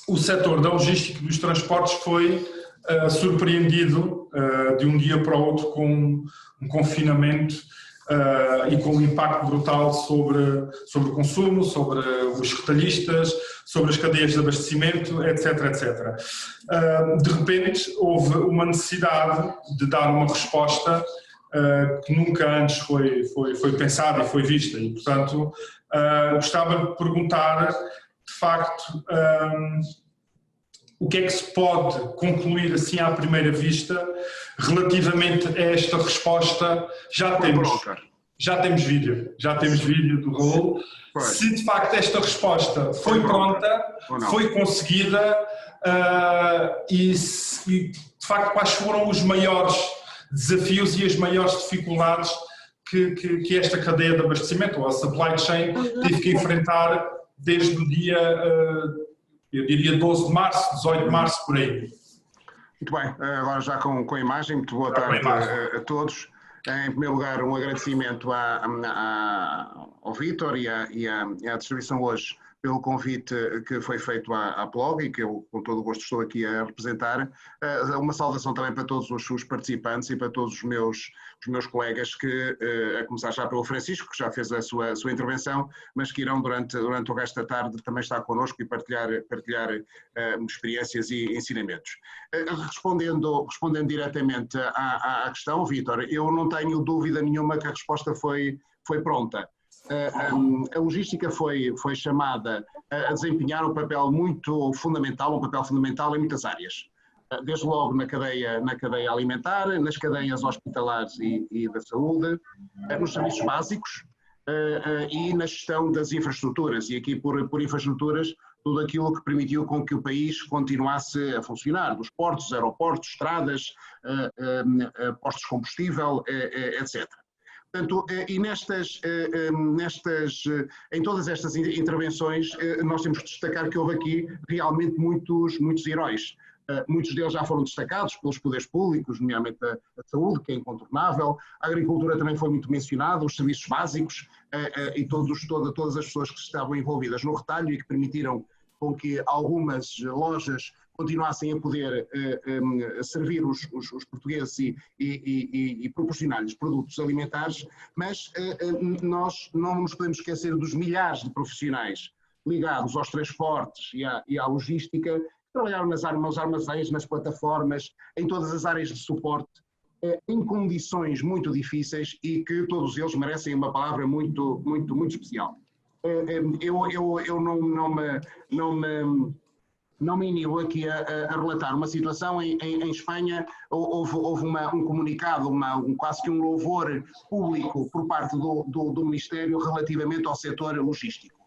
o setor da logística e dos transportes foi surpreendido de um dia para o outro com um confinamento e com um impacto brutal sobre o consumo, sobre os retalhistas, sobre as cadeias de abastecimento, etc, etc. De repente houve uma necessidade de dar uma resposta que nunca antes foi pensada e foi vista e, portanto, gostava de perguntar, de facto, o que é que se pode concluir assim à primeira vista relativamente a esta resposta? Já temos vídeo do rolo. Se de facto esta resposta foi pronta, foi conseguida e de facto quais foram os maiores desafios e as maiores dificuldades que esta cadeia de abastecimento, ou a supply chain, teve que enfrentar desde o dia, eu diria 12 de março, 18 de março, por aí. Muito bem, agora já com a imagem, muito boa tarde a todos. Em primeiro lugar, um agradecimento ao Vítor e à distribuição hoje pelo convite que foi feito à PLOG e que eu, com todo o gosto, estou aqui a representar. Uma saudação também para todos os participantes e para todos os meus colegas, a começar já pelo Francisco, que já fez a sua intervenção, mas que irão durante o resto da tarde também estar connosco e partilhar experiências e ensinamentos. Respondendo diretamente à questão, Vítor, eu não tenho dúvida nenhuma que a resposta foi pronta. A logística foi chamada a desempenhar um papel fundamental em muitas áreas. Desde logo na cadeia alimentar, nas cadeias hospitalares e da saúde, nos serviços básicos e na gestão das infraestruturas. E aqui por infraestruturas, tudo aquilo que permitiu com que o país continuasse a funcionar, dos portos, aeroportos, estradas, postos de combustível, etc. Portanto, e em todas estas intervenções, nós temos que destacar que houve aqui realmente muitos heróis. Muitos deles já foram destacados pelos poderes públicos, nomeadamente a saúde, que é incontornável, a agricultura também foi muito mencionada, os serviços básicos e todas as pessoas que estavam envolvidas no retalho e que permitiram com que algumas lojas continuassem a poder servir os portugueses e proporcionar-lhes produtos alimentares, mas nós não nos podemos esquecer dos milhares de profissionais ligados aos transportes e à logística, que trabalharam nos armazéns, nas plataformas, em todas as áreas de suporte, em condições muito difíceis e que todos eles merecem uma palavra muito especial. Eu não me inibo aqui a relatar uma situação. Em Espanha houve um comunicado, quase que um louvor público por parte do Ministério relativamente ao setor logístico,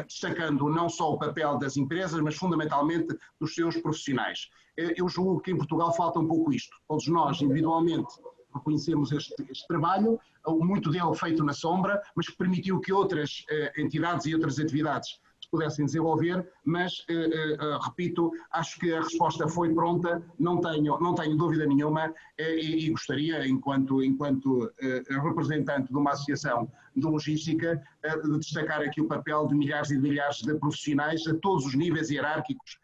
destacando não só o papel das empresas, mas fundamentalmente dos seus profissionais. Eu julgo que em Portugal falta um pouco isto. Todos nós, individualmente, reconhecemos este trabalho, muito dele feito na sombra, mas que permitiu que outras entidades e outras atividades se pudessem desenvolver, mas, repito, acho que a resposta foi pronta, não tenho dúvida nenhuma e gostaria, enquanto representante de uma associação de logística, de destacar aqui o papel de milhares e de milhares de profissionais a todos os níveis hierárquicos,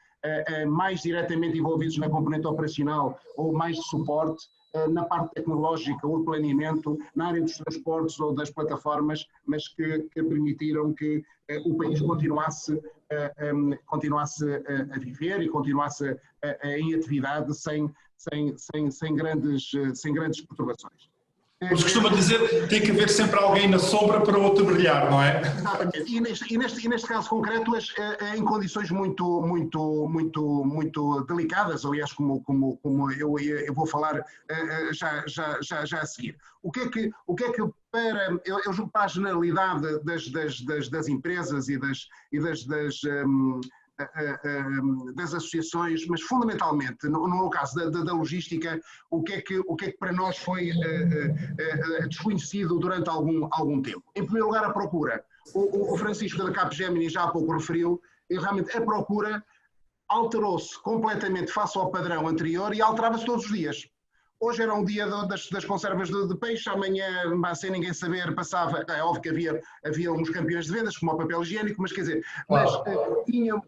mais diretamente envolvidos na componente operacional ou mais de suporte, na parte tecnológica ou de planeamento, na área dos transportes ou das plataformas, mas que permitiram que o país continuasse a viver e continuasse em atividade sem grandes perturbações. Mas costuma dizer que tem que haver sempre alguém na sombra para o outro brilhar, não é? Exatamente. E neste caso concreto, em condições muito delicadas, aliás, como eu vou falar já a seguir. O que é que eu julgo para a generalidade das empresas e das associações, mas fundamentalmente no caso da logística, o que é que para nós foi desconhecido durante algum tempo? Em primeiro lugar, a procura. O Francisco da Capgemini já há pouco referiu, e realmente a procura alterou-se completamente face ao padrão anterior e alterava-se todos os dias. Hoje era um dia das conservas de peixe, amanhã, sem ninguém saber, passava. É óbvio que havia uns campeões de vendas, como o papel higiênico, mas quer dizer,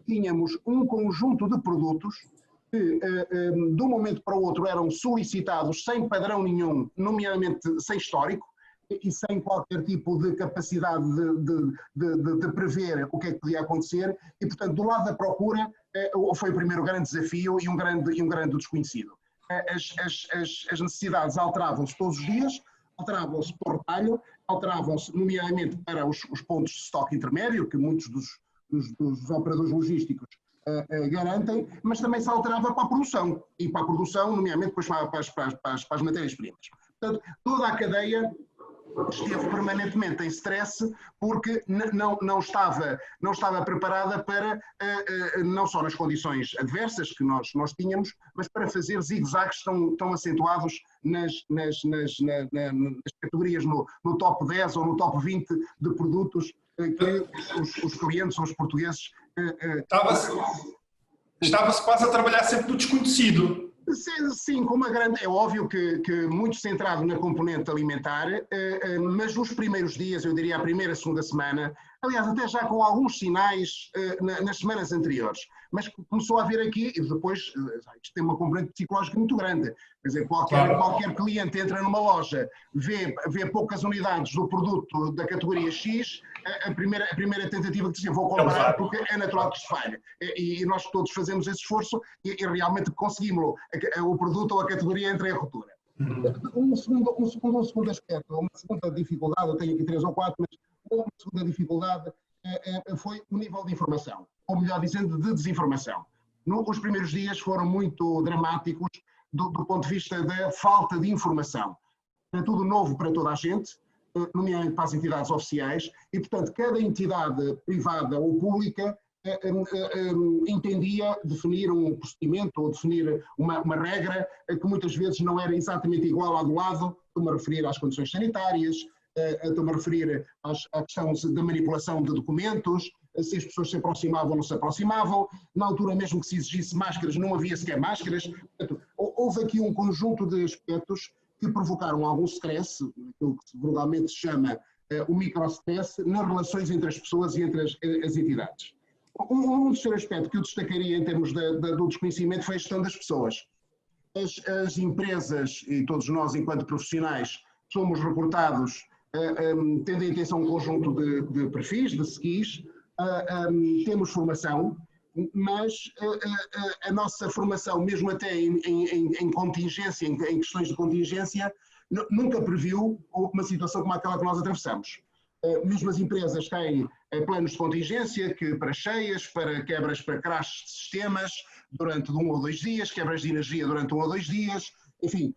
tínhamos um conjunto de produtos que, de um momento para o outro, eram solicitados sem padrão nenhum, nomeadamente sem histórico, e sem qualquer tipo de capacidade de prever o que é que podia acontecer, e, portanto, do lado da procura, foi o primeiro grande desafio e um grande desconhecido. As necessidades alteravam-se todos os dias, alteravam-se por retalho, alteravam-se nomeadamente para os pontos de estoque intermédio, que muitos dos operadores logísticos garantem, mas também se alterava para a produção, e para a produção, nomeadamente depois para as matérias-primas. Portanto, toda a cadeia esteve permanentemente em stress porque não estava preparada para, não só nas condições adversas que nós tínhamos, mas para fazer zigue-zagues tão acentuados nas categorias no top 10 ou no top 20 de produtos que os clientes ou os portugueses... Estava-se quase a trabalhar sempre no desconhecido. Sim, com uma grande... É óbvio que muito centrado na componente alimentar, mas nos primeiros dias, eu diria a primeira, segunda semana, aliás, até já com alguns sinais nas semanas anteriores, mas começou a haver aqui, e depois, isto tem uma componente psicológica muito grande, quer dizer, qualquer cliente entra numa loja, vê poucas unidades do produto da categoria X, a primeira tentativa de dizer vou comprar porque é natural que se falhe. E nós todos fazemos esse esforço e realmente conseguimos-lo. O produto ou a categoria entra em ruptura. Um segundo aspecto, uma segunda dificuldade, eu tenho aqui 3 ou 4, mas uma segunda dificuldade foi o nível de informação, ou melhor dizendo, de desinformação. Os primeiros dias foram muito dramáticos do ponto de vista da falta de informação. Era tudo novo para toda a gente, nomeadamente para as entidades oficiais, e, portanto, cada entidade privada ou pública entendia definir um procedimento ou definir uma regra que muitas vezes não era exatamente igual à do lado. Estou-me a referir às condições sanitárias, estou-me a referir à questão da manipulação de documentos, se as pessoas se aproximavam ou não se aproximavam. Na altura mesmo que se exigisse máscaras, não havia sequer máscaras. Portanto, houve aqui um conjunto de aspectos que provocaram algum stress, aquilo que vulgarmente se chama o microstress, nas relações entre as pessoas e entre as entidades. Um terceiro aspecto que eu destacaria em termos do desconhecimento foi a gestão das pessoas. As empresas, e todos nós enquanto profissionais, somos reportados tendo em atenção um conjunto de perfis, de skills, temos formação, mas a nossa formação, mesmo até em contingência, em questões de contingência, nunca previu uma situação como aquela que nós atravessamos. Mesmo as empresas têm planos de contingência que para cheias, para quebras, para crashes de sistemas durante 1 ou 2 dias, quebras de energia durante 1 ou 2 dias, enfim,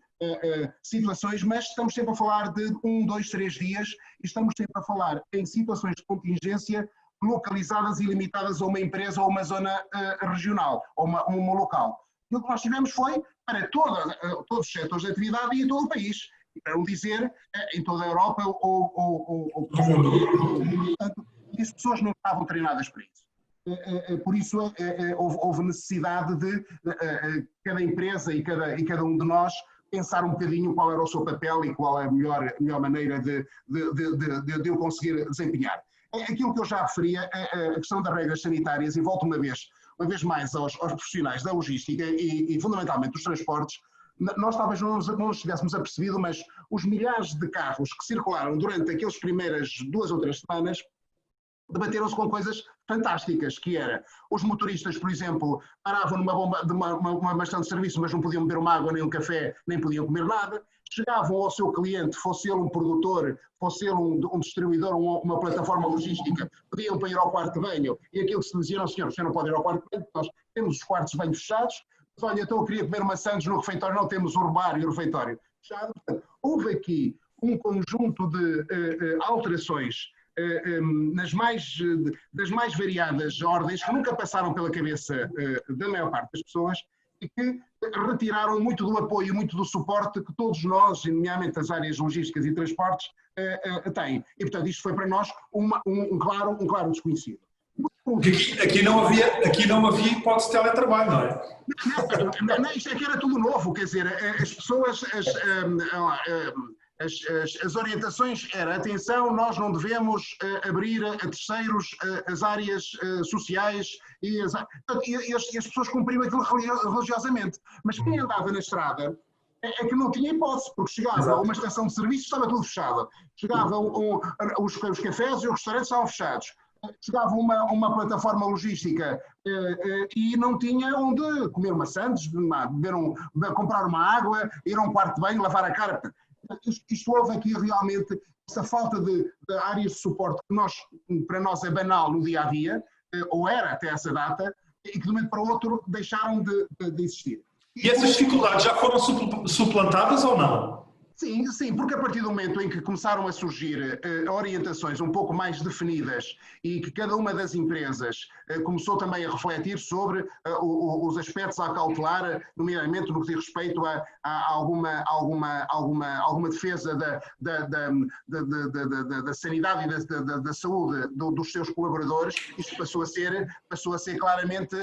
situações, mas estamos sempre a falar de 1, 2, 3 dias e estamos sempre a falar em situações de contingência localizadas e limitadas a uma empresa ou uma zona regional, ou uma local. E o que nós tivemos foi para todos os setores de atividade e em todo o país. Para não dizer em toda a Europa ou portanto, e as pessoas não estavam treinadas para isso. Por isso houve necessidade de cada empresa e cada um de nós pensar um bocadinho qual era o seu papel e qual é a melhor maneira de eu conseguir desempenhar. Aquilo que eu já referia, a questão das regras sanitárias, e volto uma vez mais aos profissionais da logística e fundamentalmente dos transportes. Nós talvez não nos tivéssemos apercebido, mas os milhares de carros que circularam durante aquelas primeiras 2 ou 3 semanas debateram-se com coisas fantásticas, que era, os motoristas, por exemplo, paravam numa estação de serviço, mas não podiam beber uma água, nem um café, nem podiam comer nada, chegavam ao seu cliente, fosse ele um produtor, fosse ele um distribuidor, uma plataforma logística, podiam para ir ao quarto de banho, e aquilo que se dizia, não senhor, você não pode ir ao quarto de banho, nós temos os quartos de banho fechados, mas olha, então eu queria comer uma sandes no refeitório, não temos o bar e o refeitório fechado. Portanto, houve aqui um conjunto de alterações das mais variadas ordens que nunca passaram pela cabeça da maior parte das pessoas e que retiraram muito do apoio, muito do suporte que todos nós, nomeadamente as áreas logísticas e transportes, têm. E, portanto, isto foi para nós um claro desconhecido. Aqui não havia hipótese de teletrabalho, não é? Não, isto é que era tudo novo, quer dizer, as pessoas, as orientações era, atenção, nós não devemos abrir a terceiros as áreas sociais e as pessoas cumpriam aquilo religiosamente. Mas quem andava na estrada é que não tinha hipótese, porque chegava a uma estação de serviço, estava tudo fechado. Chegavam os cafés e os restaurantes estavam fechados. Chegava uma plataforma logística e não tinha onde comer uma sandes, comprar uma água, ir a um quarto de banho, lavar a cara. Isto houve aqui realmente essa falta de áreas de suporte que para nós é banal no dia a dia, ou era até essa data, e que de um momento para o outro deixaram de existir. E essas dificuldades já foram suplantadas ou não? Sim, sim, porque a partir do momento em que começaram a surgir orientações um pouco mais definidas e que cada uma das empresas começou também a refletir sobre os aspectos a cautelar, nomeadamente no que diz respeito a alguma defesa da sanidade e da saúde dos seus colaboradores, isto passou a ser claramente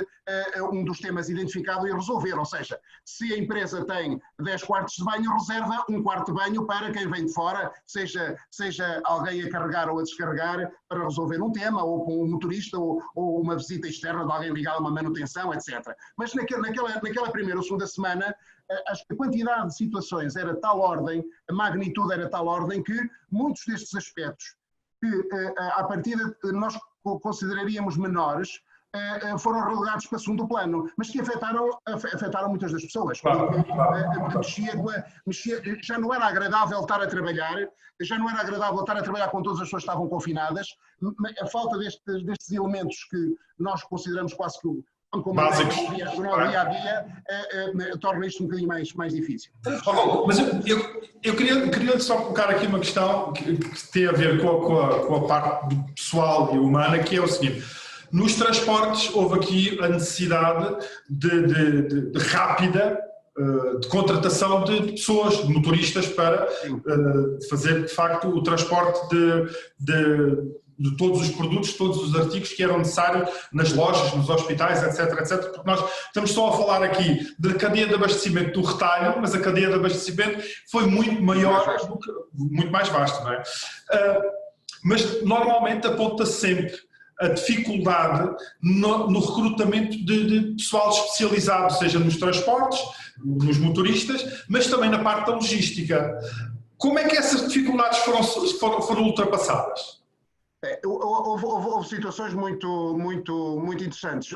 um dos temas identificado e resolver, ou seja, se a empresa tem 10 quartos de banho, reserva um quarto de banho para quem vem de fora, seja alguém a carregar ou a descarregar para resolver um tema, ou com um motorista, ou uma visita externa de alguém ligado a uma manutenção, etc. Mas naquela primeira ou segunda semana, acho que a quantidade de situações era tal ordem, a magnitude era tal ordem, que muitos destes aspectos que, à partida, nós consideraríamos menores, foram relegados para segundo plano, mas que afetaram muitas das pessoas. Já não era agradável estar a trabalhar, quando todas as pessoas estavam confinadas. A falta destes elementos que nós consideramos quase que como básicos no dia a dia, torna isto um bocadinho mais difícil. Mas eu queria só colocar aqui uma questão que tem a ver com a parte pessoal e humana, que é o seguinte: nos transportes houve aqui a necessidade de rápida de contratação de pessoas, de motoristas, para fazer de facto o transporte de todos os produtos, todos os artigos que eram necessários nas lojas, nos hospitais, etc, porque nós estamos só a falar aqui da cadeia de abastecimento do retalho, mas a cadeia de abastecimento foi muito maior, muito mais vasta, não é? Mas normalmente aponta sempre a dificuldade no recrutamento de pessoal especializado, seja nos transportes, nos motoristas, mas também na parte da logística. Como é que essas dificuldades foram ultrapassadas? Houve situações muito interessantes.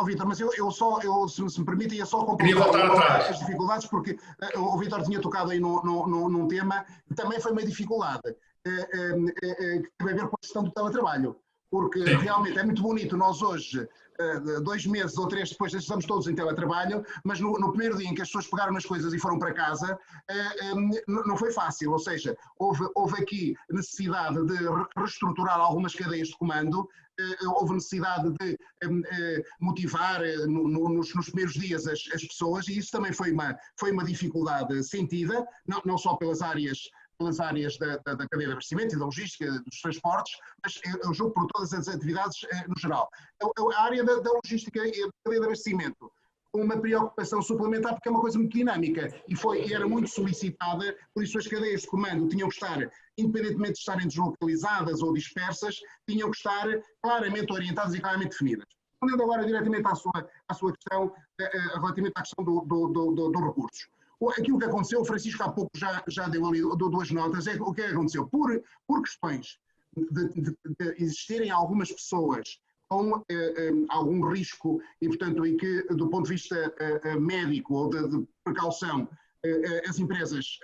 Vítor, mas se me permitem, eu só complementar as dificuldades, porque o Vítor tinha tocado aí num tema que também foi uma dificuldade, que tem a ver com a questão do teletrabalho. Porque realmente é muito bonito nós hoje, 2 meses ou 3 depois, estamos todos em teletrabalho, mas no primeiro dia em que as pessoas pegaram nas coisas e foram para casa, não foi fácil, ou seja, houve aqui necessidade de reestruturar algumas cadeias de comando, houve necessidade de motivar nos primeiros dias as pessoas, e isso também foi uma dificuldade sentida, não só pelas áreas da cadeia de abastecimento e da logística, dos transportes, mas eu julgo por todas as atividades no geral. A área da logística e da cadeia de abastecimento, uma preocupação suplementar, porque é uma coisa muito dinâmica e era muito solicitada, por isso as cadeias de comando tinham que estar, independentemente de estarem deslocalizadas ou dispersas, tinham que estar claramente orientadas e claramente definidas. Respondendo agora diretamente à sua questão, relativamente à questão dos recursos. Aquilo que aconteceu, o Francisco há pouco já deu ali 2 notas, o que aconteceu? Por questões de existirem algumas pessoas com algum risco e, portanto, em que, do ponto de vista médico ou de precaução, as empresas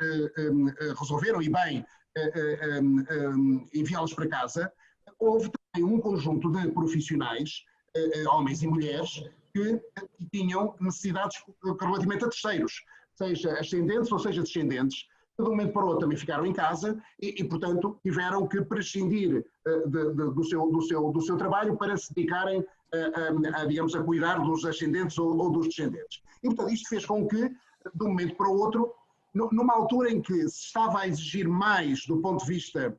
resolveram, e bem, enviá-los para casa, houve também um conjunto de profissionais, homens e mulheres, que tinham necessidades relativamente a terceiros, seja ascendentes ou seja descendentes, de um momento para o outro também ficaram em casa e portanto, tiveram que prescindir do seu trabalho para se dedicarem digamos, a cuidar dos ascendentes ou dos descendentes. E, portanto, isto fez com que, de um momento para o outro, numa altura em que se estava a exigir mais do ponto de vista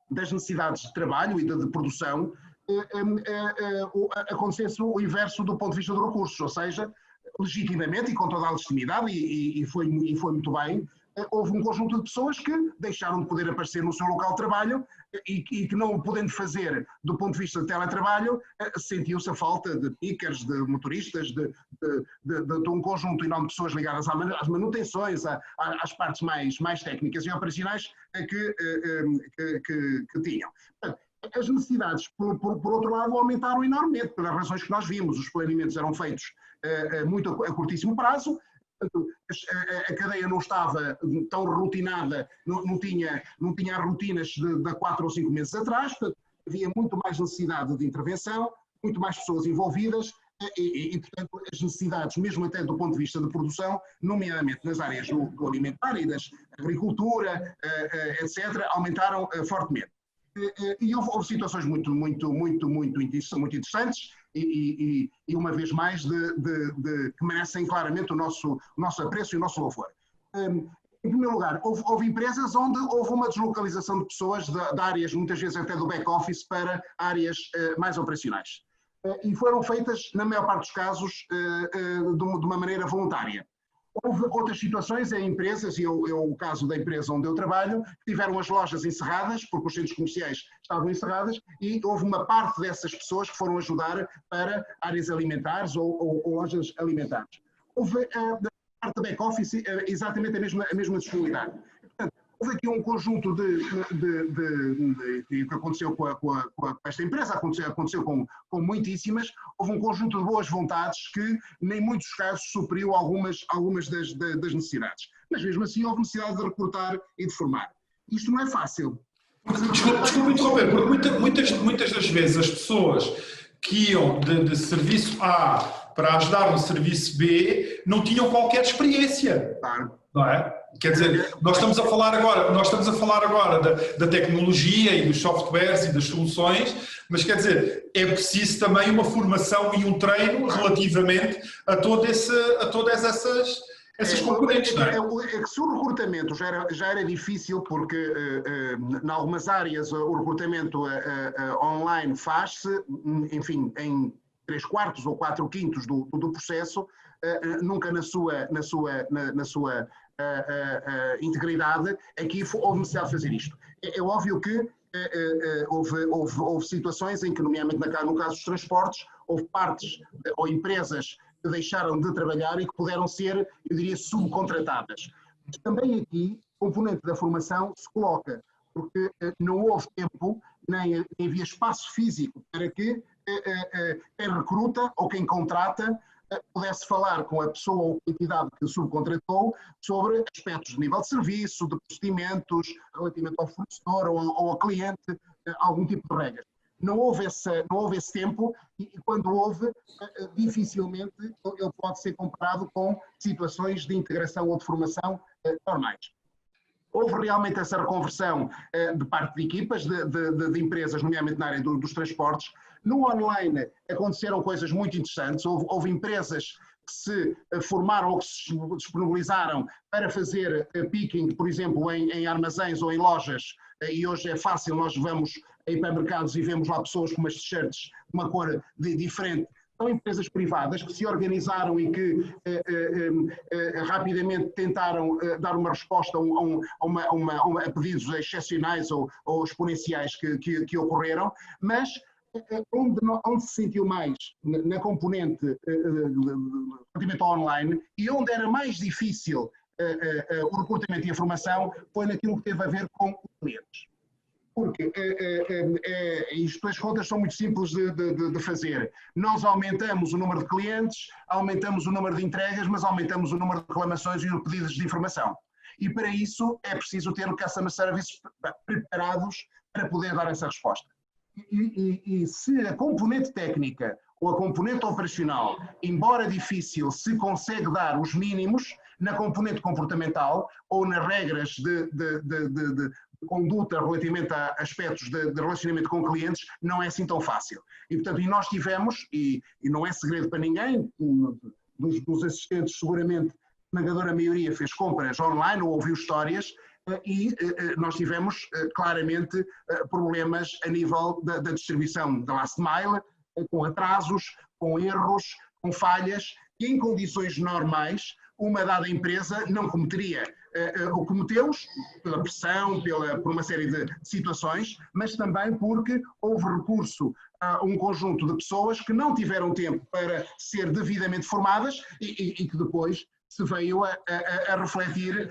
das necessidades de trabalho e de produção, acontecesse o inverso do ponto de vista dos recursos, ou seja, legitimamente e com toda a legitimidade, e foi muito bem, houve um conjunto de pessoas que deixaram de poder aparecer no seu local de trabalho e que não o podendo fazer do ponto de vista de teletrabalho, sentiu-se a falta de pickers, de motoristas, de um conjunto enorme de pessoas ligadas às manutenções, às partes mais técnicas e operacionais que tinham. As necessidades, por outro lado, aumentaram enormemente, pelas razões que nós vimos. Os planeamentos eram feitos muito a curtíssimo prazo, a cadeia não estava tão rotinada, não tinha as rotinas de há 4 ou 5 meses atrás, portanto, havia muito mais necessidade de intervenção, muito mais pessoas envolvidas e, portanto, as necessidades, mesmo até do ponto de vista de produção, nomeadamente nas áreas do alimentar e da agricultura, etc., aumentaram fortemente. E houve situações muito interessantes e uma vez mais que merecem claramente o nosso apreço e o nosso louvor. Em primeiro lugar, houve empresas onde houve uma deslocalização de pessoas de áreas, muitas vezes até do back-office, para áreas mais operacionais. E foram feitas, na maior parte dos casos, de uma maneira voluntária. Houve outras situações em empresas, e o caso da empresa onde eu trabalho, que tiveram as lojas encerradas, porque os centros comerciais estavam encerradas, e houve uma parte dessas pessoas que foram ajudar para áreas alimentares ou lojas alimentares. Houve da parte da back-office exatamente a mesma disponibilidade. Portanto, houve aqui um conjunto que aconteceu com esta empresa, aconteceu com muitíssimas, houve um conjunto de boas vontades que, nem muitos casos, supriu algumas das necessidades. Mas mesmo assim houve necessidade de recrutar e de formar. Isto não é fácil. Desculpa interromper, porque muitas das vezes as pessoas que iam de serviço A para ajudar no serviço B não tinham qualquer experiência. Claro. Não é? Quer dizer, nós estamos a falar agora da tecnologia e dos softwares e das soluções, mas quer dizer, é preciso também uma formação e um treino relativamente a todas essas componentes, não é? É que se o recrutamento já era difícil, porque em algumas áreas o recrutamento online faz-se, enfim, em 3/4 ou 4/5 do processo, nunca na sua integridade, aqui houve necessidade de fazer isto. É óbvio que houve situações em que, nomeadamente no caso dos transportes, houve partes ou empresas que deixaram de trabalhar e que puderam ser, eu diria, subcontratadas. Mas também aqui, o componente da formação se coloca, porque não houve tempo, nem havia espaço físico para que quem recruta ou quem contrata pudesse falar com a pessoa ou a entidade que subcontratou sobre aspectos de nível de serviço, de procedimentos, relativamente ao fornecedor ou ao cliente, algum tipo de regras. Não houve esse tempo e quando houve, dificilmente ele pode ser comparado com situações de integração ou de formação normais. Houve realmente essa reconversão de parte de equipas, de empresas, nomeadamente na área dos transportes. No online aconteceram coisas muito interessantes, houve empresas que se formaram ou que se disponibilizaram para fazer picking, por exemplo, em armazéns ou em lojas, e hoje é fácil, nós vamos a hipermercados e vemos lá pessoas com umas t-shirts de uma cor diferente. São empresas privadas que se organizaram e que rapidamente tentaram dar uma resposta a pedidos excepcionais ou exponenciais que ocorreram, mas onde se sentiu mais na componente relativamente ao online e onde era mais difícil o recrutamento e a formação foi naquilo que teve a ver com os clientes. Porque isto, as contas são muito simples de fazer. Nós aumentamos o número de clientes, aumentamos o número de entregas, mas aumentamos o número de reclamações e os pedidos de informação. E para isso é preciso ter o Customer Service preparados para poder dar essa resposta. E se a componente técnica ou a componente operacional, embora difícil, se consegue dar os mínimos na componente comportamental ou nas regras de conduta relativamente a aspectos de relacionamento com clientes, não é assim tão fácil. E, portanto, nós tivemos, e não é segredo para ninguém, dos assistentes seguramente, a esmagadora maioria fez compras online ou ouviu histórias, e nós tivemos claramente problemas a nível da distribuição da last mile, com atrasos, com erros, com falhas, e em condições normais uma dada empresa não cometeria. O cometeu-os pela pressão, por uma série de situações, mas também porque houve recurso a um conjunto de pessoas que não tiveram tempo para ser devidamente formadas e que depois se veio a refletir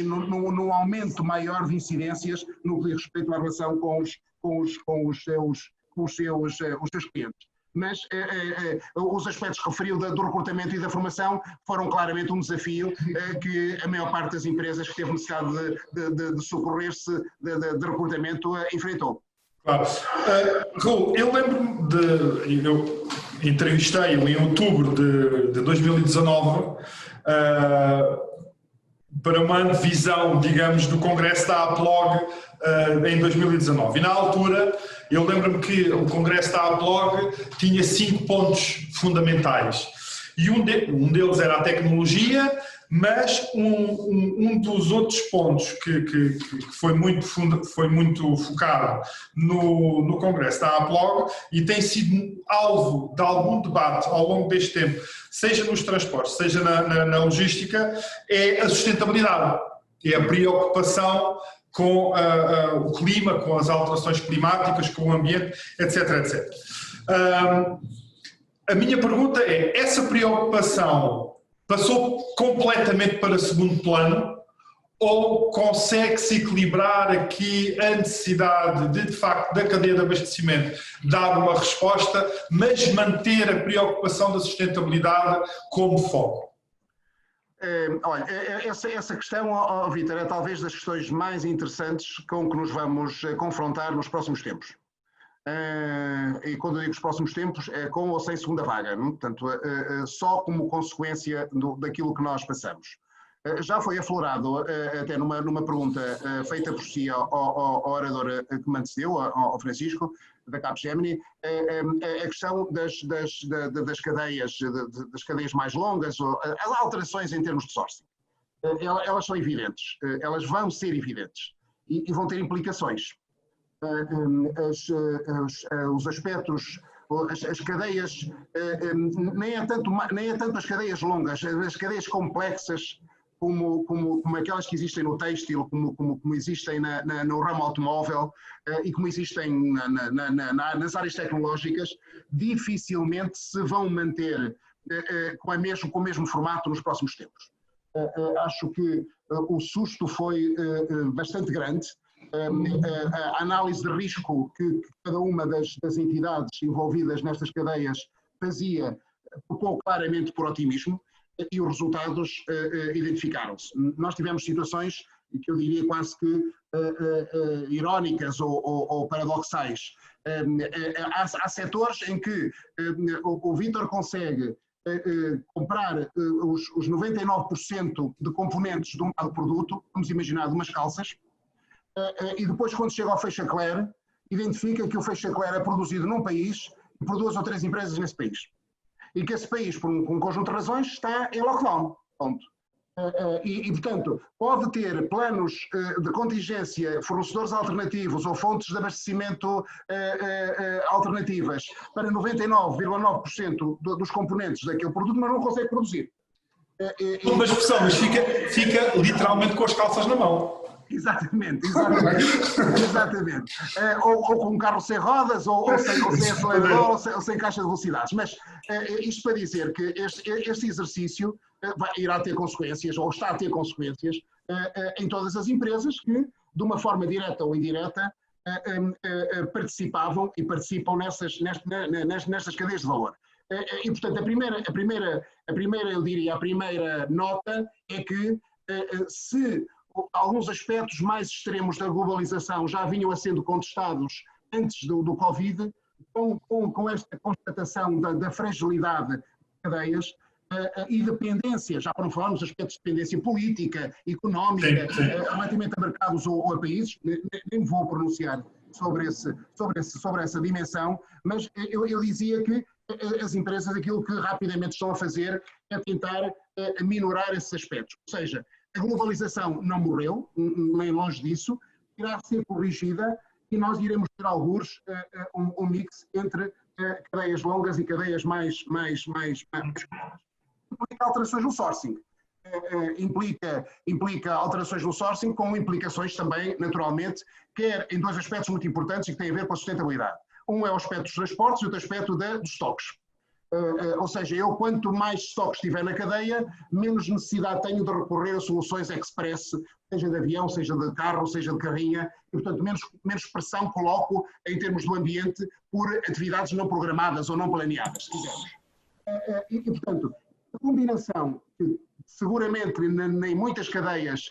num aumento maior de incidências no que diz respeito à relação com os seus clientes. Mas os aspectos que referiu do recrutamento e da formação foram claramente um desafio que a maior parte das empresas que teve necessidade de socorrer-se de recrutamento enfrentou. Claro. Raul, eu lembro-me eu entrevistei-o em outubro de 2019 para uma visão, digamos, do Congresso da Applog em 2019. E na altura, eu lembro-me que o Congresso da Applog tinha 5 pontos fundamentais. E um deles era a tecnologia, mas um dos outros pontos que foi muito focado no Congresso da Applog e tem sido alvo de algum debate ao longo deste tempo, seja nos transportes, seja na logística, é a sustentabilidade, é a preocupação com o clima, com as alterações climáticas, com o ambiente, etc, etc. A minha pergunta é, essa preocupação passou completamente para segundo plano ou consegue-se equilibrar aqui a necessidade de facto, da cadeia de abastecimento dar uma resposta, mas manter a preocupação da sustentabilidade como foco? Olha, essa questão, Vítor, é talvez das questões mais interessantes com que nos vamos confrontar nos próximos tempos. E quando eu digo os próximos tempos, é com ou sem segunda vaga, não? Portanto, só como consequência daquilo que nós passamos. Já foi aflorado, até numa pergunta feita por si ao orador que me antecedeu, ao Francisco, da Capgemini, a questão das cadeias mais longas, as alterações em termos de sourcing. Elas são evidentes, elas vão ser evidentes e vão ter implicações. Os aspectos, as cadeias, nem é tanto as cadeias longas, as cadeias complexas como aquelas que existem no têxtil, como existem no ramo automóvel e como existem nas áreas tecnológicas, dificilmente se vão manter com o mesmo formato nos próximos tempos. Acho que o susto foi bastante grande. A análise de risco que cada uma das entidades envolvidas nestas cadeias fazia propôs claramente por otimismo e os resultados identificaram-se. Nós tivemos situações que eu diria quase que irónicas ou paradoxais. Há setores em que o Vítor consegue comprar os 99% de componentes de um dado produto, vamos imaginar de umas calças, e depois quando chega ao fecha-clé, identifica que o fecha-clé é produzido num país e por 2 ou 3 empresas nesse país. E que esse país, por um conjunto de razões, está em lockdown. Ponto. Portanto, pode ter planos de contingência, fornecedores alternativos ou fontes de abastecimento alternativas para 99,9% dos componentes daquele produto, mas não consegue produzir. Uma expressão, mas fica literalmente com as calças na mão. Exatamente. Ou com um carro sem rodas, ou sem acelerador, ou sem caixa de velocidades. Mas isto para dizer que este exercício irá ter consequências, ou está a ter consequências, em todas as empresas que, de uma forma direta ou indireta, participavam e participam nestas cadeias de valor. E, portanto, a primeira nota é que se alguns aspectos mais extremos da globalização já vinham a sendo contestados antes do Covid, com esta constatação da fragilidade das cadeias e dependência, já para não falarmos dos aspectos de dependência política, económica, relativamente a mercados ou a países, nem vou pronunciar sobre essa dimensão, mas eu dizia que as empresas aquilo que rapidamente estão a fazer é tentar minorar esses aspectos. Ou seja, A globalização não morreu, nem longe disso, irá ser corrigida e nós iremos ter algures um mix entre cadeias longas e cadeias mais implica alterações no sourcing. Implica alterações no sourcing com implicações também, naturalmente, quer em dois aspectos muito importantes e que têm a ver com a sustentabilidade. Um é o aspecto dos transportes e outro aspecto dos estoques. Ou seja, eu quanto mais estoques tiver na cadeia, menos necessidade tenho de recorrer a soluções express, seja de avião, seja de carro, seja de carrinha, e portanto menos pressão coloco em termos do ambiente por atividades não programadas ou não planeadas, se quisermos. E portanto, a combinação que seguramente em muitas cadeias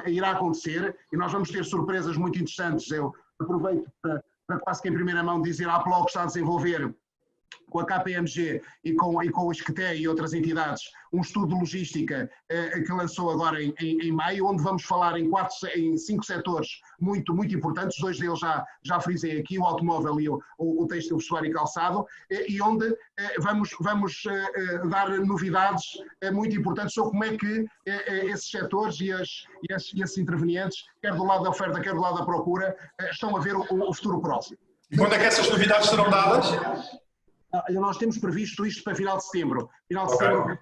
irá acontecer, e nós vamos ter surpresas muito interessantes. Eu aproveito para quase que em primeira mão dizer à Apollo que está a desenvolver com a KPMG e com o ISCTE e outras entidades, um estudo de logística que lançou agora em maio, onde vamos falar em 5 setores muito importantes, 2 deles já frisei aqui, o automóvel e o têxtil, vestuário e calçado, e onde vamos dar novidades muito importantes sobre como é que esses setores e esses intervenientes, quer do lado da oferta, quer do lado da procura, estão a ver o futuro próximo. E quando é que essas novidades serão dadas? Nós temos previsto isto para final de setembro. Final de setembro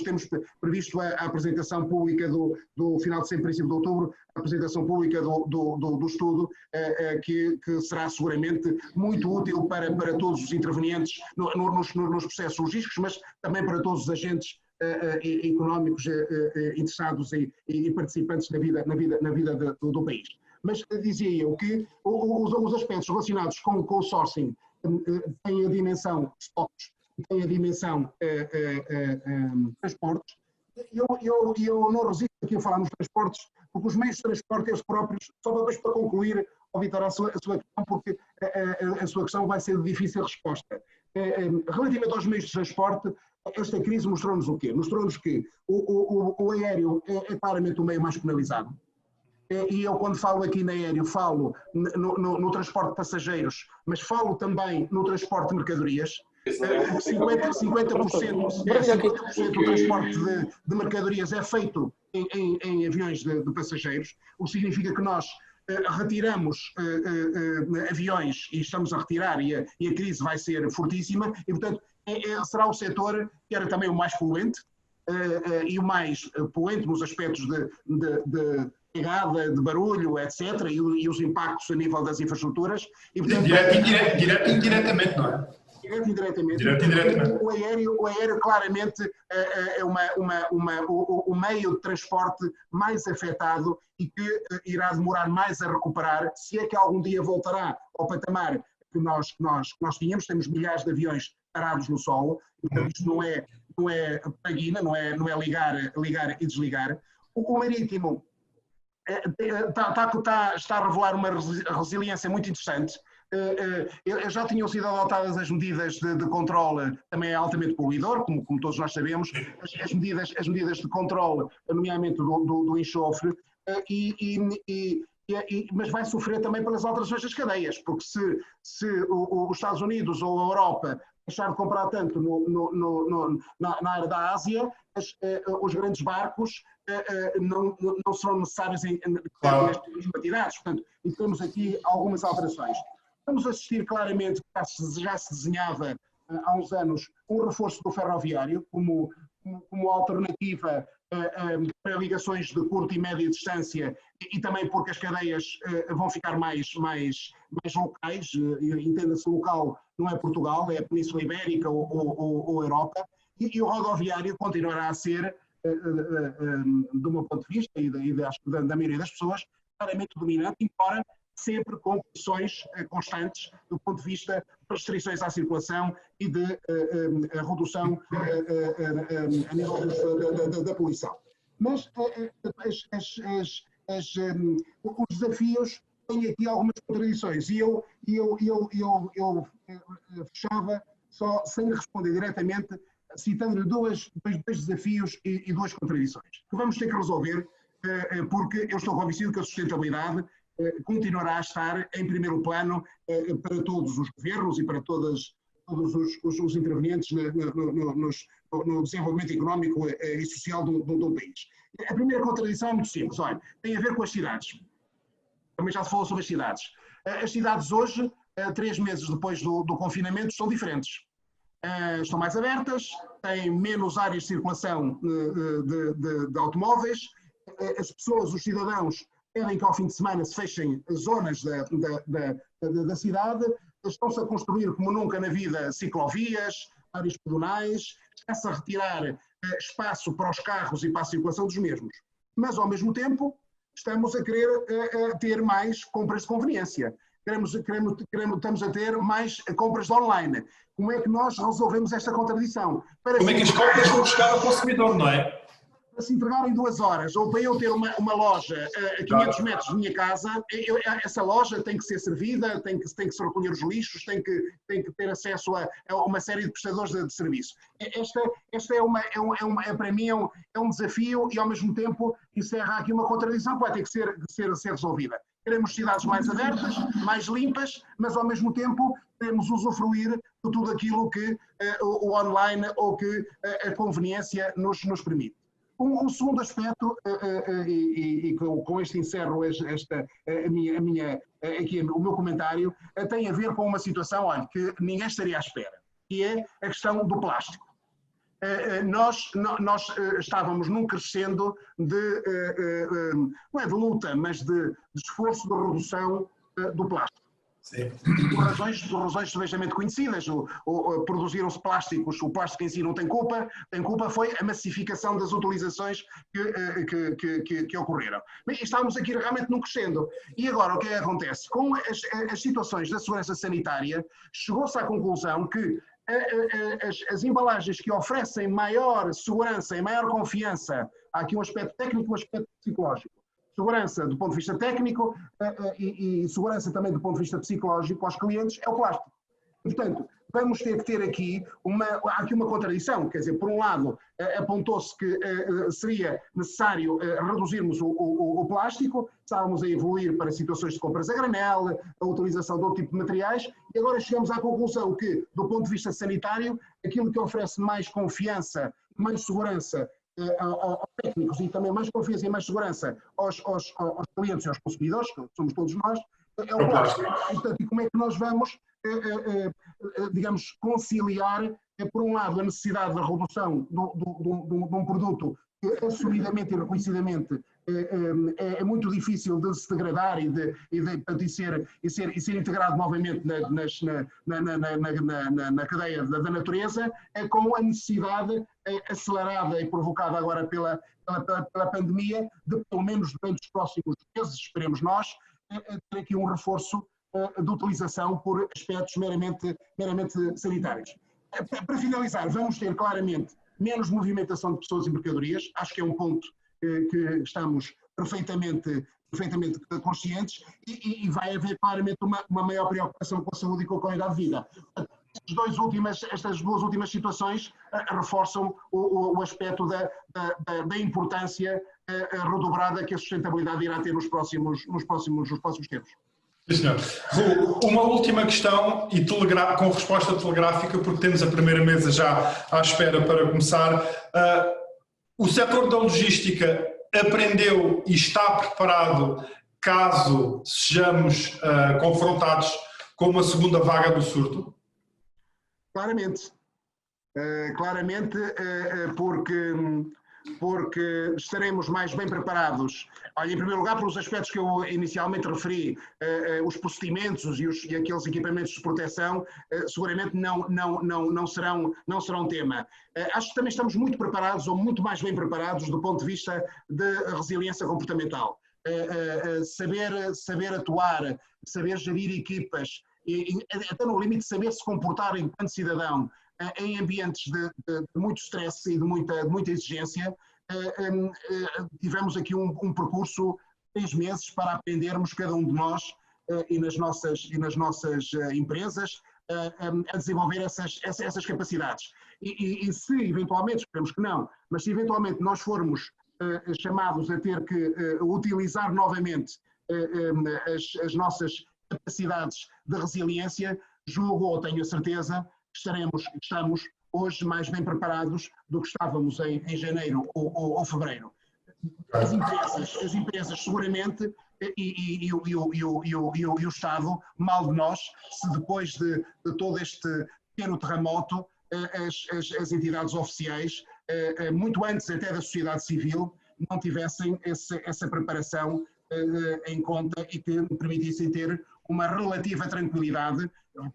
temos previsto a apresentação pública do final de setembro, princípio de outubro, a apresentação pública do estudo, que será seguramente muito útil para todos os intervenientes nos processos logísticos, mas também para todos os agentes económicos interessados e participantes na vida do país. Mas dizia eu que os aspectos relacionados com o sourcing tem a dimensão stocks, tem a dimensão transportes. Eu não resisto aqui a falar nos transportes, porque os meios de transporte, eles próprios, só depois para concluir, Vítor, a sua questão, porque a sua questão vai ser de difícil resposta. Relativamente aos meios de transporte, esta crise mostrou-nos o quê? Mostrou-nos que o aéreo é claramente o meio mais penalizado. E eu, quando falo aqui no aéreo, falo no transporte de passageiros, mas falo também no transporte de mercadorias. 50% do transporte de mercadorias é feito em aviões de passageiros, o que significa que nós retiramos aviões e estamos a retirar e a crise vai ser fortíssima e, portanto, será o setor que era também o mais poluente e o mais poluente nos aspectos de pegada, de barulho, etc., e os impactos a nível das infraestruturas. E, portanto, direto e indiretamente, não é? Direto e indiretamente. Direto e indiretamente. O aéreo claramente é o meio de transporte mais afetado e que irá demorar mais a recuperar, se é que algum dia voltará ao patamar que nós tínhamos. Temos milhares de aviões parados no solo, então isto não é paguina, não é ligar e desligar. O marítimo está a revelar uma resiliência muito interessante. Já tinham sido adotadas as medidas de controle, também é altamente poluidor, como todos nós sabemos, as medidas de controle, nomeadamente do enxofre, mas vai sofrer também pelas alterações das cadeias, porque se os Estados Unidos ou a Europa deixar de comprar tanto na área da Ásia, os grandes barcos não serão necessários em quantidades. Portanto, e temos aqui algumas alterações. Vamos assistir claramente, que já se desenhava há uns anos, um reforço do ferroviário como alternativa para ligações de curta e média distância e também porque as cadeias vão ficar mais locais. Entenda-se local, não é Portugal, é a Península Ibérica ou Europa, e o rodoviário continuará a ser, do meu ponto de vista e acho que da maioria das pessoas, claramente dominante, embora sempre com pressões constantes do ponto de vista de restrições à circulação e de redução a nível da poluição. Mas os desafios têm aqui algumas contradições e eu fechava só sem responder diretamente, citando-lhe dois desafios e duas contradições que vamos ter que resolver, porque eu estou convencido que a sustentabilidade continuará a estar em primeiro plano para todos os governos e para todos os intervenientes no desenvolvimento económico e social do país. A primeira contradição é muito simples, olha, tem a ver com as cidades. Também já se falou sobre as cidades. As cidades hoje, 3 meses depois do confinamento, são diferentes. Estão mais abertas, têm menos áreas de circulação de automóveis, as pessoas, os cidadãos, querem que ao fim de semana se fechem zonas da cidade, estão-se a construir como nunca na vida ciclovias, áreas pedonais, está-se a retirar espaço para os carros e para a circulação dos mesmos. Mas, ao mesmo tempo, estamos a querer ter mais compras de conveniência. Estamos a ter mais compras de online. Como é que nós resolvemos esta contradição? Como é que as compras vão chegar ao consumidor, não é? Para se entregar em 2 horas, ou para eu ter uma loja a 500 metros de minha casa, essa loja tem que ser servida, tem que se recolher os lixos, tem que ter acesso a uma série de prestadores de serviço. Esta para mim é um desafio e, ao mesmo tempo, encerra aqui uma contradição que vai ter que ser resolvida. Queremos cidades mais abertas, mais limpas, mas, ao mesmo tempo, queremos usufruir de tudo aquilo que o online ou que a conveniência nos permite. Um segundo aspecto, e com este encerro aqui, o meu comentário, tem a ver com uma situação, olha, que ninguém estaria à espera, que é a questão do plástico. Nós estávamos num crescendo não é de luta, mas de esforço de redução do plástico. Sim. Por razões devidamente conhecidas, produziram-se plásticos, o plástico em si não tem culpa foi a massificação das utilizações que ocorreram. Bem, estávamos aqui realmente num crescendo. E agora o que é que acontece? Com as situações da segurança sanitária, chegou-se à conclusão que as embalagens que oferecem maior segurança e maior confiança, há aqui um aspecto técnico e um aspecto psicológico. Segurança do ponto de vista técnico e segurança também do ponto de vista psicológico aos clientes é o plástico. Portanto, vamos ter que ter aqui há aqui uma contradição, quer dizer, por um lado apontou-se que seria necessário reduzirmos o plástico, estávamos a evoluir para situações de compras a granel, a utilização de outro tipo de materiais, e agora chegamos à conclusão que, do ponto de vista sanitário, aquilo que oferece mais confiança, mais segurança aos técnicos e também mais confiança e mais segurança aos clientes e aos consumidores, que somos todos nós, é o plástico. Portanto, e como é que nós vamos, digamos, conciliar, por um lado, a necessidade da redução de um produto que, assumidamente e reconhecidamente, é muito difícil de se degradar e ser integrado novamente na cadeia da natureza, com a necessidade acelerada e provocada agora pela pandemia de, pelo menos durante os próximos meses, esperemos nós, ter aqui um reforço de utilização por aspectos meramente sanitários. Para finalizar, vamos ter claramente menos movimentação de pessoas e mercadorias, acho que é um ponto que estamos perfeitamente conscientes e vai haver claramente uma maior preocupação com a saúde e com a qualidade de vida. Estas duas últimas situações reforçam o aspecto da importância redobrada que a sustentabilidade irá ter nos próximos tempos. Sim, senhor. Uma última questão e com resposta telegráfica, porque temos a primeira mesa já à espera para começar. O setor da logística aprendeu e está preparado caso sejamos confrontados com uma segunda vaga do surto? Claramente. Porque estaremos mais bem preparados. Olha, em primeiro lugar, pelos aspectos que eu inicialmente referi, os procedimentos e aqueles equipamentos de proteção, seguramente não serão tema. Acho que também estamos muito preparados, ou muito mais bem preparados, do ponto de vista de resiliência comportamental. Saber atuar, saber gerir equipas, e até no limite saber se comportar enquanto cidadão, em ambientes de muito stress e de muita exigência. Tivemos aqui um percurso de 6 meses para aprendermos, cada um de nós e nas nossas empresas, a desenvolver essas capacidades. E se eventualmente, esperemos que não, mas se eventualmente nós formos chamados a ter que utilizar novamente as nossas capacidades de resiliência, julgo ou tenho a certeza estamos hoje mais bem preparados do que estávamos em janeiro ou fevereiro. As empresas seguramente e o Estado, mal de nós, se depois de todo este pequeno terremoto, as entidades oficiais, muito antes até da sociedade civil, não tivessem essa preparação em conta e que permitissem ter uma relativa tranquilidade.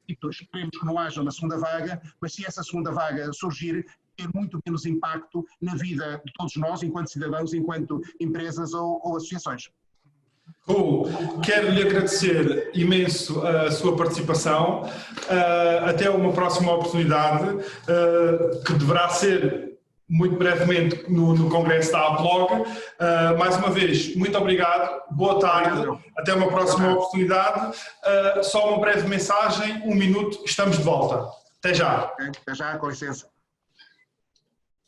Esperemos que não haja uma segunda vaga, mas se essa segunda vaga surgir, ter muito menos impacto na vida de todos nós, enquanto cidadãos, enquanto empresas ou associações. Quero lhe agradecer imenso a sua participação. Até uma próxima oportunidade, que deverá ser muito brevemente no Congresso da Applog. Mais uma vez, muito obrigado, boa tarde, até uma próxima oportunidade. Só uma breve mensagem, 1 minuto, estamos de volta. Até já. Até já, com licença.